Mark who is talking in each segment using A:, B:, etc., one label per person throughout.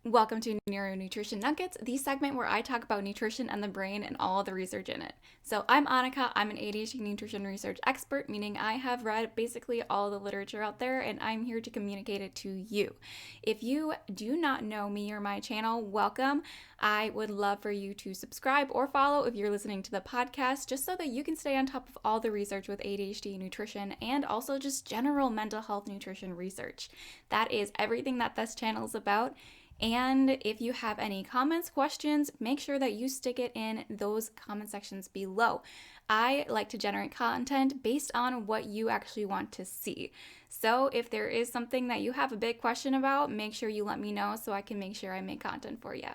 A: Welcome to Neuronutrition Nuggets, the segment where I talk about nutrition and the brain and all the research in it. So I'm Annika, I'm an ADHD nutrition research expert, meaning I have read basically all the literature out there and I'm here to communicate it to you. If you do not know me or my channel, welcome. I would love for you to subscribe or follow if you're listening to the podcast, just so that you can stay on top of all the research with ADHD nutrition and also just general mental health nutrition research. That is everything that this channel is about. And if you have any comments, questions, make sure that you stick it in those comment sections below. I like to generate content based on what you actually want to see. So if there is something that you have a big question about, make sure you let me know so I can make sure I make content for you.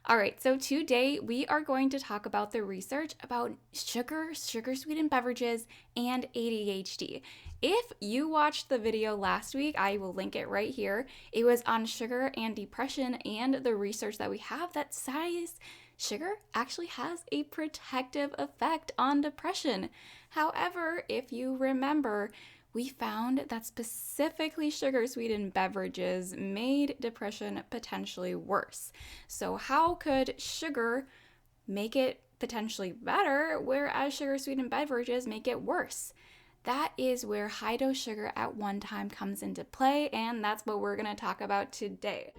A: All right, so today we are going to talk about the research about sugar-sweetened beverages, and ADHD. If you watched the video last week, I will link it right here. It was on sugar and depression and the research that we have that says sugar actually has a protective effect on depression. However, if you remember, we found that specifically sugar-sweetened beverages made depression potentially worse. So how could sugar make it potentially better, whereas sugar-sweetened beverages make it worse? That is where high-dose sugar at one time comes into play, and that's what we're going to talk about today.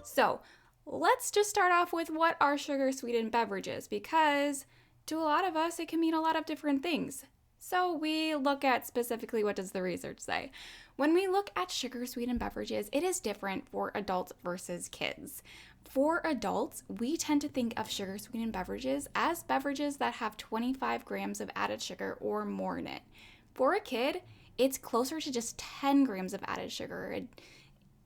A: So let's just start off with what are sugar-sweetened beverages, because to a lot of us, it can mean a lot of different things. So we look at specifically what does the research say. When we look at sugar-sweetened beverages, it is different for adults versus kids. For adults, we tend to think of sugar-sweetened beverages as beverages that have 25 grams of added sugar or more in it. For a kid, it's closer to just 10 grams of added sugar.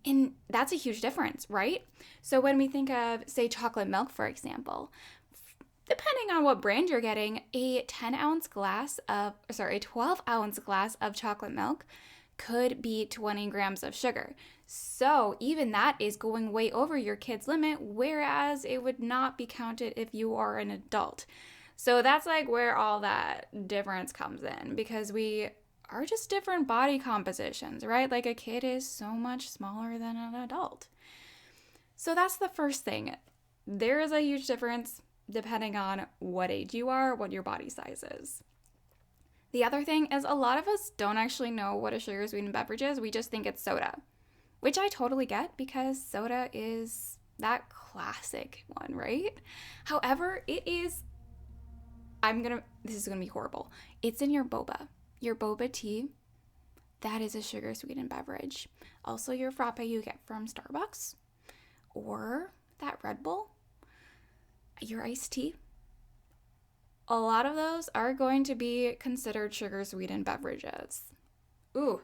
A: And that's a huge difference, right? So when we think of, say, chocolate milk, for example, depending on what brand you're getting, a 12-ounce glass of chocolate milk could be 20 grams of sugar. So even that is going way over your kid's limit, whereas it would not be counted if you are an adult. So that's like where all that difference comes in, because we are just different body compositions, right? Like a kid is so much smaller than an adult. So that's the first thing. There is a huge difference depending on what age you are, what your body size is. The other thing is a lot of us don't actually know what a sugar-sweetened beverage is. We just think it's soda, which I totally get because soda is that classic one, right? However, this is gonna be horrible. It's in your boba. Your boba tea, that is a sugar-sweetened beverage. Also your frappe you get from Starbucks, or that Red Bull, your iced tea. A lot of those are going to be considered sugar-sweetened beverages. Ooh.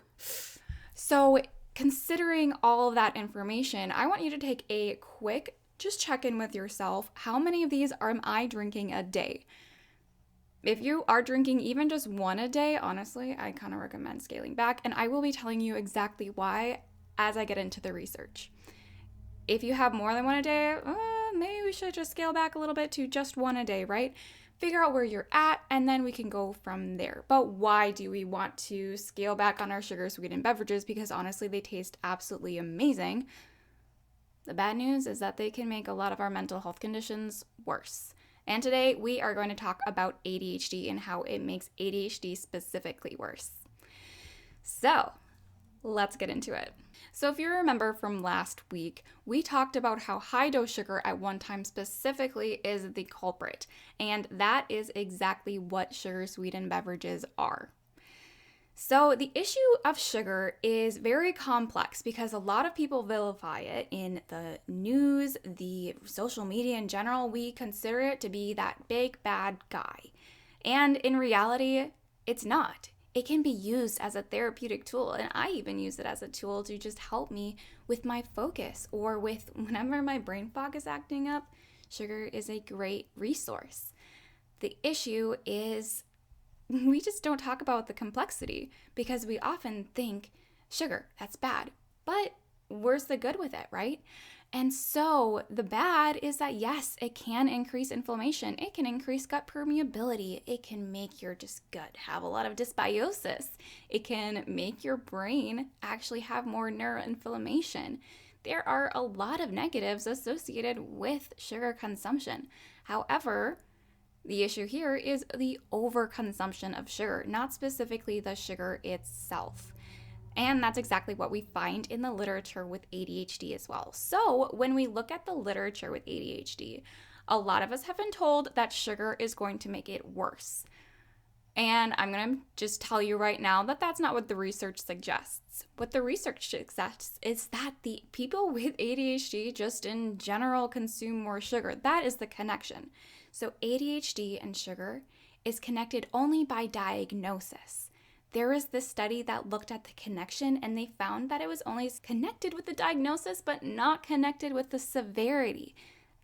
A: So considering all of that information, I want you to take a quick, just check in with yourself. How many of these am I drinking a day? If you are drinking even just one a day, honestly, I kind of recommend scaling back, and I will be telling you exactly why as I get into the research. If you have more than one a day, maybe we should just scale back a little bit to just one a day, right? Figure out where you're at, and then we can go from there. But why do we want to scale back on our sugar-sweetened beverages? Because honestly, they taste absolutely amazing. The bad news is that they can make a lot of our mental health conditions worse. And today, we are going to talk about ADHD and how it makes ADHD specifically worse. So, let's get into it. So if you remember from last week, we talked about how high-dose sugar at one time specifically is the culprit, and that is exactly what sugar-sweetened beverages are. So the issue of sugar is very complex because a lot of people vilify it in the news, the social media in general. We consider it to be that big bad guy, and in reality, it's not. It can be used as a therapeutic tool, and I even use it as a tool to just help me with my focus or with whenever my brain fog is acting up. Sugar is a great resource. The issue is we just don't talk about the complexity because we often think sugar, that's bad, but where's the good with it, right? And so the bad is that, yes, it can increase inflammation. It can increase gut permeability. It can make your gut have a lot of dysbiosis. It can make your brain actually have more neuroinflammation. There are a lot of negatives associated with sugar consumption. However, the issue here is the overconsumption of sugar, not specifically the sugar itself. And that's exactly what we find in the literature with ADHD as well. So when we look at the literature with ADHD, a lot of us have been told that sugar is going to make it worse. And I'm going to just tell you right now that that's not what the research suggests. What the research suggests is that the people with ADHD just in general consume more sugar. That is the connection. So ADHD and sugar is connected only by diagnosis. There was this study that looked at the connection, and they found that it was only connected with the diagnosis, but not connected with the severity.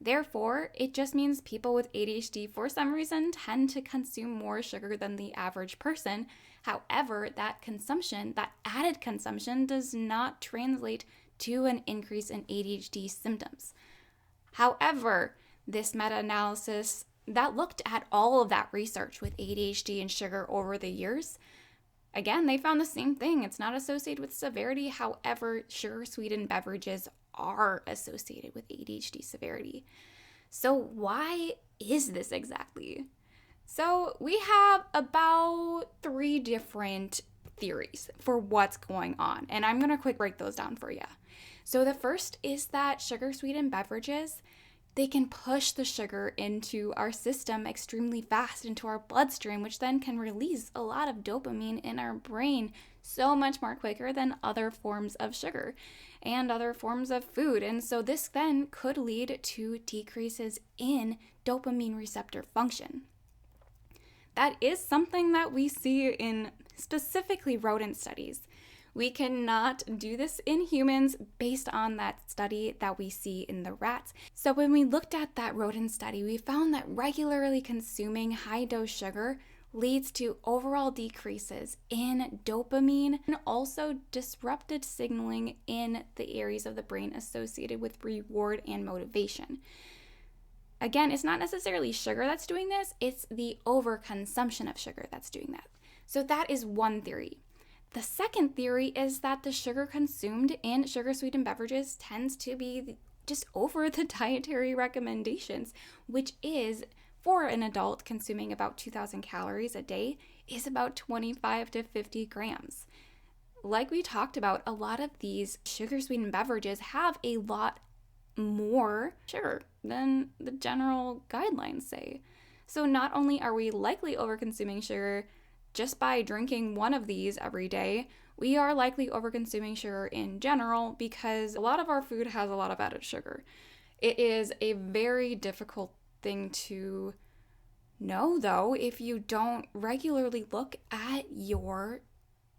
A: Therefore, it just means people with ADHD, for some reason, tend to consume more sugar than the average person. However, that consumption, that added consumption, does not translate to an increase in ADHD symptoms. However, this meta-analysis that looked at all of that research with ADHD and sugar over the years, again, they found the same thing. It's not associated with severity. However, sugar-sweetened beverages are associated with ADHD severity. So why is this exactly? So we have about 3 different theories for what's going on, and I'm going to quick break those down for you. So the first is that sugar-sweetened beverages, they can push the sugar into our system extremely fast, into our bloodstream, which then can release a lot of dopamine in our brain so much more quicker than other forms of sugar and other forms of food. And so this then could lead to decreases in dopamine receptor function. That is something that we see in specifically rodent studies. We cannot do this in humans based on that study that we see in the rats. So when we looked at that rodent study, we found that regularly consuming high-dose sugar leads to overall decreases in dopamine and also disrupted signaling in the areas of the brain associated with reward and motivation. Again, it's not necessarily sugar that's doing this, it's the overconsumption of sugar that's doing that. So that is one theory. The second theory is that the sugar consumed in sugar-sweetened beverages tends to be just over the dietary recommendations, which is, for an adult consuming about 2,000 calories a day, is about 25 to 50 grams. Like we talked about, a lot of these sugar-sweetened beverages have a lot more sugar than the general guidelines say. So not only are we likely overconsuming sugar just by drinking one of these every day, we are likely overconsuming sugar in general because a lot of our food has a lot of added sugar. It is a very difficult thing to know, though, if you don't regularly look at your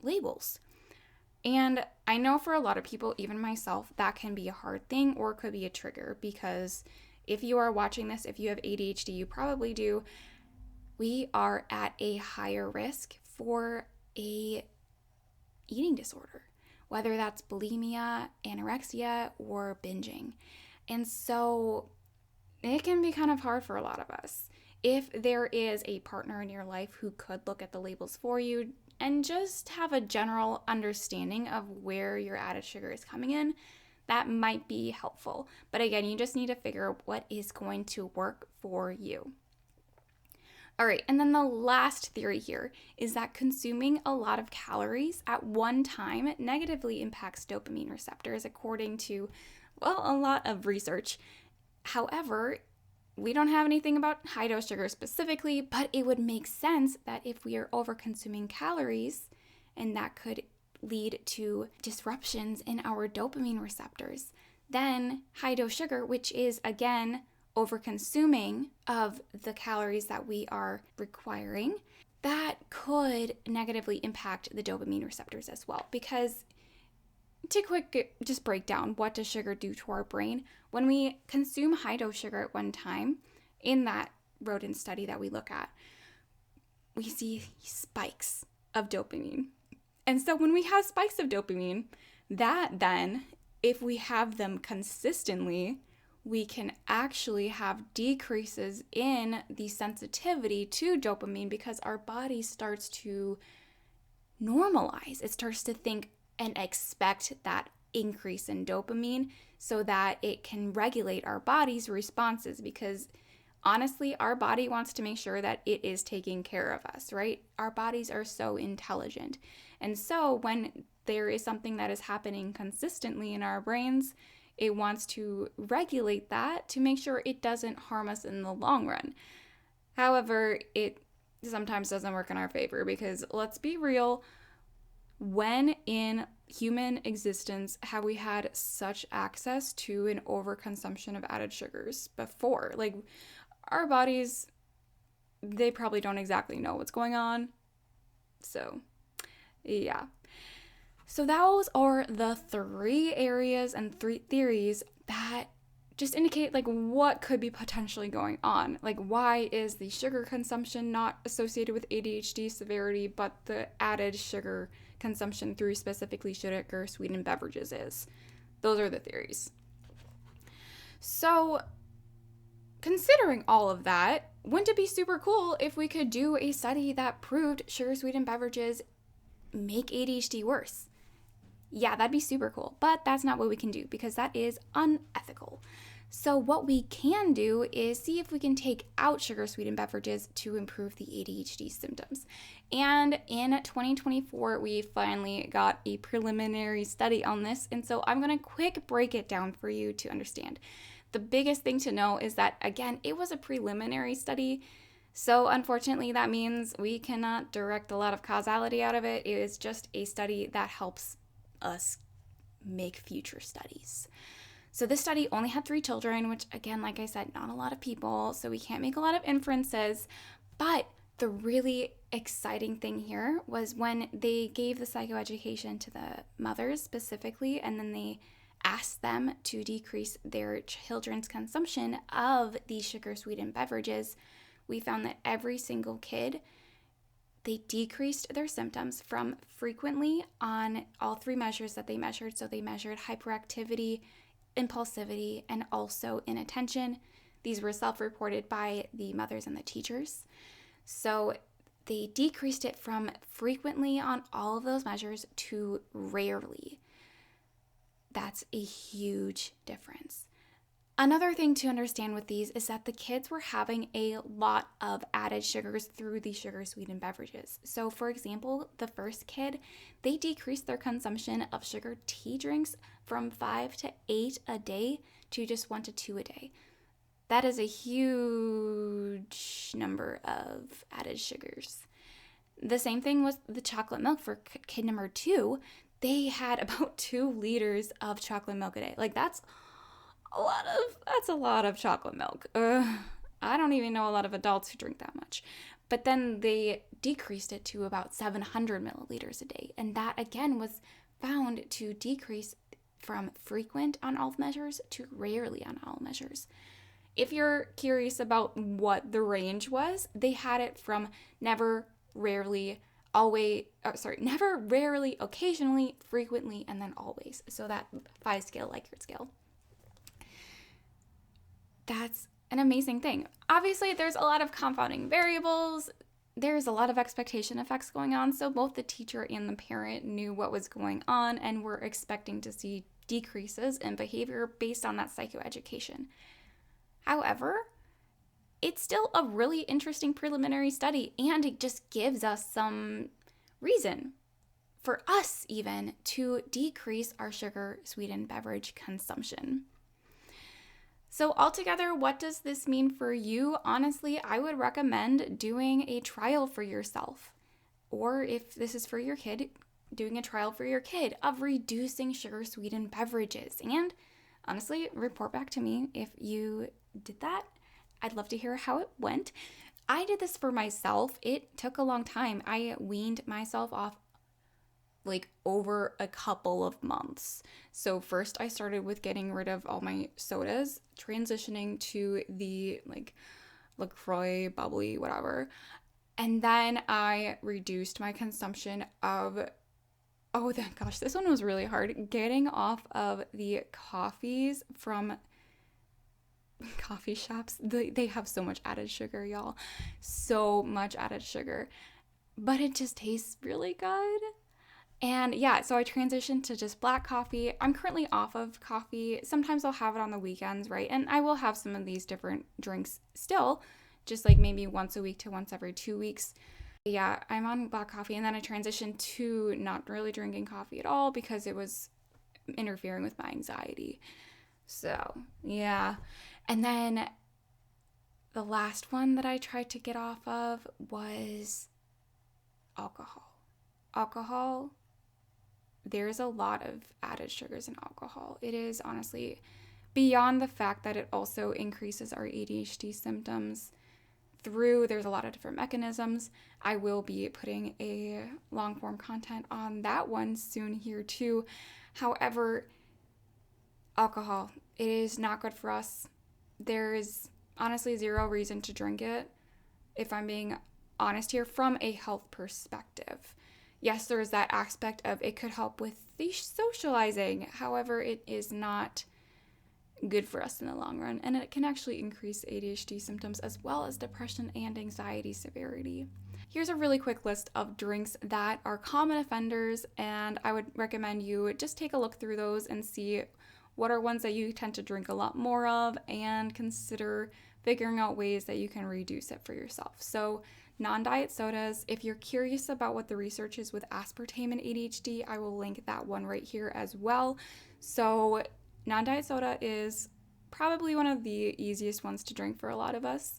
A: labels. And I know for a lot of people, even myself, that can be a hard thing or could be a trigger, because if you are watching this, if you have ADHD, you probably do, we are at a higher risk for a eating disorder, whether that's bulimia, anorexia, or binging. And so it can be kind of hard for a lot of us. If there is a partner in your life who could look at the labels for you and just have a general understanding of where your added sugar is coming in, that might be helpful. But again, you just need to figure out what is going to work for you. All right, and then the last theory here is that consuming a lot of calories at one time negatively impacts dopamine receptors, according to, well, a lot of research. However, we don't have anything about high-dose sugar specifically, but it would make sense that if we are over-consuming calories, and that could lead to disruptions in our dopamine receptors, then high-dose sugar, which is, again, over-consuming of the calories that we are requiring, that could negatively impact the dopamine receptors as well. Because to just break down, what does sugar do to our brain? When we consume high-dose sugar at one time, in that rodent study that we look at, we see spikes of dopamine. And so when we have spikes of dopamine, that then if we have them consistently, we can actually have decreases in the sensitivity to dopamine because our body starts to normalize. It starts to think and expect that increase in dopamine so that it can regulate our body's responses, because honestly, our body wants to make sure that it is taking care of us, right? Our bodies are so intelligent. And so when there is something that is happening consistently in our brains, it wants to regulate that to make sure it doesn't harm us in the long run. However, it sometimes doesn't work in our favor because, let's be real, when in human existence have we had such access to an overconsumption of added sugars before? Like, our bodies, they probably don't exactly know what's going on. So, yeah. So those are the 3 areas and 3 theories that just indicate like what could be potentially going on. Like, why is the sugar consumption not associated with ADHD severity, but the added sugar consumption through specifically sugar-sweetened beverages is? Those are the theories. So, considering all of that, wouldn't it be super cool if we could do a study that proved sugar-sweetened beverages make ADHD worse? Yeah, that'd be super cool, but that's not what we can do because that is unethical. So what we can do is see if we can take out sugar-sweetened beverages to improve the ADHD symptoms. And in 2024, we finally got a preliminary study on this, and so I'm going to quick break it down for you to understand. The biggest thing to know is that, again, it was a preliminary study, so unfortunately that means we cannot direct a lot of causality out of it. It is just a study that helps us make future studies. So this study only had 3 children, which again, like I said, not a lot of people, so we can't make a lot of inferences. But the really exciting thing here was when they gave the psychoeducation to the mothers specifically, and then they asked them to decrease their children's consumption of these sugar-sweetened beverages, we found that every single kid, they decreased their symptoms from frequently on all 3 measures that they measured. So they measured hyperactivity, impulsivity, and also inattention. These were self-reported by the mothers and the teachers. So they decreased it from frequently on all of those measures to rarely. That's a huge difference. Another thing to understand with these is that the kids were having a lot of added sugars through the sugar-sweetened beverages. So for example, the first kid, they decreased their consumption of sugar tea drinks from 5 to 8 a day to just 1 to 2 a day. That is a huge number of added sugars. The same thing with the chocolate milk for kid number 2. They had about 2 liters of chocolate milk a day. Like, that's a lot of chocolate milk. I don't even know a lot of adults who drink that much. But then they decreased it to about 700 milliliters a day. And that, again, was found to decrease from frequent on all measures to rarely on all measures. If you're curious about what the range was, they had it from never, rarely, occasionally, frequently, and then always. So that 5-scale Likert scale. That's an amazing thing. Obviously, there's a lot of confounding variables. There's a lot of expectation effects going on. So both the teacher and the parent knew what was going on and were expecting to see decreases in behavior based on that psychoeducation. However, it's still a really interesting preliminary study, and it just gives us some reason for us even to decrease our sugar-sweetened beverage consumption. So altogether, what does this mean for you? Honestly, I would recommend doing a trial for yourself. Or if this is for your kid, doing a trial for your kid of reducing sugar-sweetened beverages. And honestly, report back to me if you did that. I'd love to hear how it went. I did this for myself. It took a long time. I weaned myself off like over a couple of months. So first I started with getting rid of all my sodas, transitioning to the like LaCroix, bubbly, whatever. And then I reduced my consumption of Oh, gosh, this one was really hard. Getting off of the coffees from coffee shops. They have so much added sugar, y'all. So much added sugar. But it just tastes really good. And yeah, so I transitioned to just black coffee. I'm currently off of coffee. Sometimes I'll have it on the weekends, right? And I will have some of these different drinks still, just like maybe once a week to once every 2 weeks. Yeah, I'm on black coffee, and then I transitioned to not really drinking coffee at all because it was interfering with my anxiety. So, yeah. And then the last one that I tried to get off of was alcohol. Alcohol, there's a lot of added sugars in alcohol. It is honestly beyond the fact that it also increases our ADHD symptoms there's a lot of different mechanisms. I will be putting a long form content on that one soon here too. However, alcohol, it is not good for us. There is honestly zero reason to drink it, if I'm being honest here, from a health perspective. Yes, there is that aspect of it could help with the socializing. However, it is not good for us in the long run, and it can actually increase ADHD symptoms as well as depression and anxiety severity. Here's a really quick list of drinks that are common offenders, and I would recommend you just take a look through those and see what are ones that you tend to drink a lot more of, and consider figuring out ways that you can reduce it for yourself. So non-diet sodas, if you're curious about what the research is with aspartame and ADHD, I will link that one right here as well. So non-diet soda is probably one of the easiest ones to drink for a lot of us.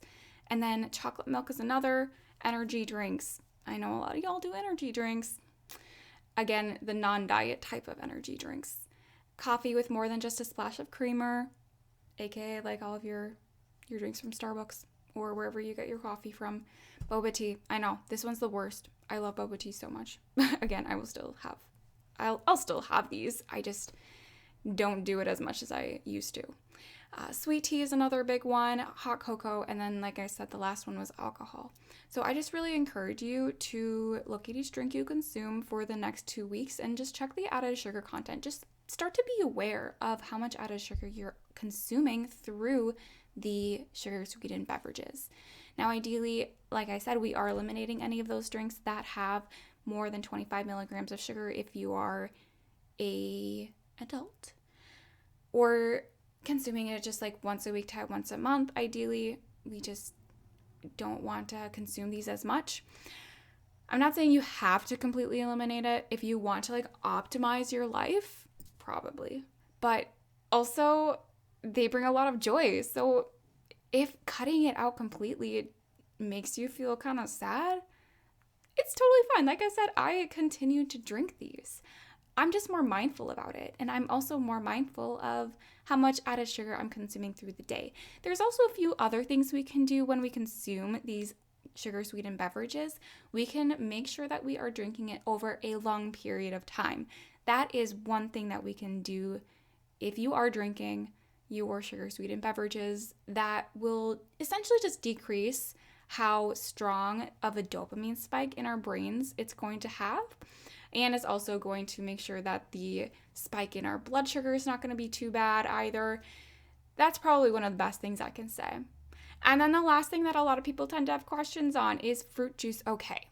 A: And then chocolate milk is another. Energy drinks. I know a lot of y'all do energy drinks. Again, the non-diet type of energy drinks. Coffee with more than just a splash of creamer, aka like all of your drinks from Starbucks or wherever you get your coffee from. Boba tea. I know, this one's the worst. I love boba tea so much. Again, I'll still have these. I just don't do it as much as I used to. Sweet tea is another big one, hot cocoa, and then like I said, the last one was alcohol. So I just really encourage you to look at each drink you consume for the next 2 weeks and just check the added sugar content. Just start to be aware of how much added sugar you're consuming through the sugar-sweetened beverages. Now, ideally, like I said, we are eliminating any of those drinks that have more than 25 milligrams of sugar if you are a adult, or consuming it just like once a week to once a month. Ideally, we just don't want to consume these as much. I'm not saying you have to completely eliminate it. If you want to like optimize your life, probably. But also, they bring a lot of joy. So if cutting it out completely makes you feel kind of sad, it's totally fine. Like I said, I continue to drink these. I'm just more mindful about it. And I'm also more mindful of how much added sugar I'm consuming through the day. There's also a few other things we can do when we consume these sugar-sweetened beverages. We can make sure that we are drinking it over a long period of time. That is one thing that we can do if you are drinking your sugar-sweetened beverages. That will essentially just decrease how strong of a dopamine spike in our brains it's going to have. And it's also going to make sure that the spike in our blood sugar is not going to be too bad either. That's probably one of the best things I can say. And then the last thing that a lot of people tend to have questions on is fruit juice okay?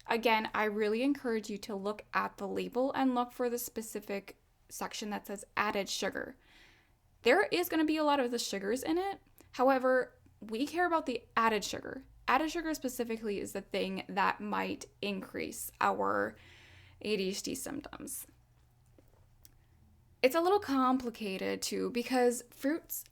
A: Again, I really encourage you to look at the label and look for the specific section that says added sugar. There is going to be a lot of the sugars in it. However, we care about the added sugar. Added sugar specifically is the thing that might increase our ADHD symptoms. It's a little complicated too because fruits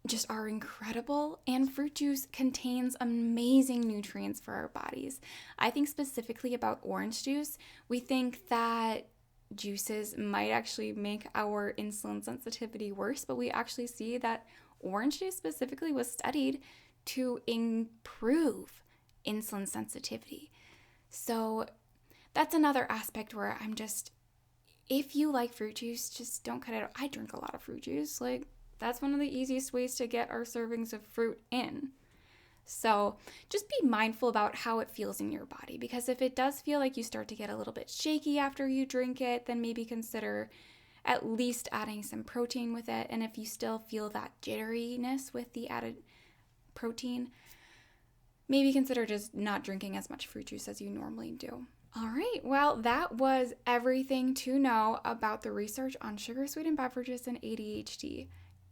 A: just are incredible, and fruit juice contains amazing nutrients for our bodies. I think specifically about orange juice, we think that juices might actually make our insulin sensitivity worse, but we actually see that orange juice specifically was studied to improve insulin sensitivity. So that's another aspect where I'm just, if you like fruit juice, just don't cut it out. I drink a lot of fruit juice. Like, that's one of the easiest ways to get our servings of fruit in. So just be mindful about how it feels in your body, because if it does feel like you start to get a little bit shaky after you drink it, then maybe consider at least adding some protein with it. And if you still feel that jitteriness with the added protein, maybe consider just not drinking as much fruit juice as you normally do. All right, well, that was everything to know about the research on sugar-sweetened beverages and ADHD.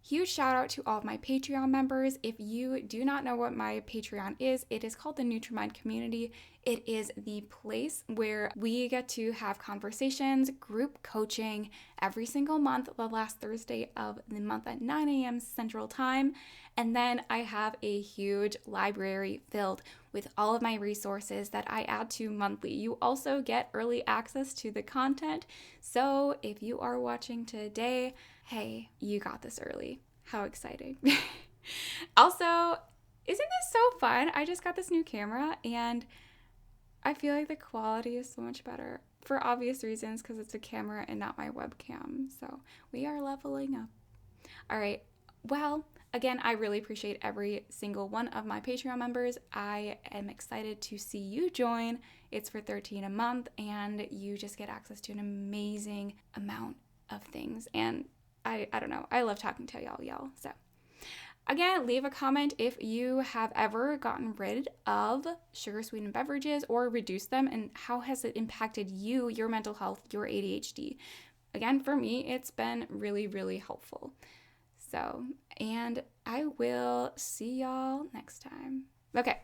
A: Huge shout out to all of my Patreon members. If you do not know what my Patreon is, it is called the NutriMind Community. It is the place where we get to have conversations, group coaching every single month, the last Thursday of the month at 9 a.m. Central Time. And then I have a huge library filled with all of my resources that I add to monthly. You also get early access to the content. So if you are watching today, hey, you got this early. How exciting. Also, isn't this so fun? I just got this new camera and I feel like the quality is so much better for obvious reasons because it's a camera and not my webcam. So we are leveling up. All right. Well, again, I really appreciate every single one of my Patreon members. I am excited to see you join. It's for $13 a month and you just get access to an amazing amount of things. And I don't know. I love talking to y'all. So again, leave a comment if you have ever gotten rid of sugar-sweetened beverages or reduced them, and how has it impacted you, your mental health, your ADHD. Again, for me, it's been really, really helpful. So, and I will see y'all next time. Okay,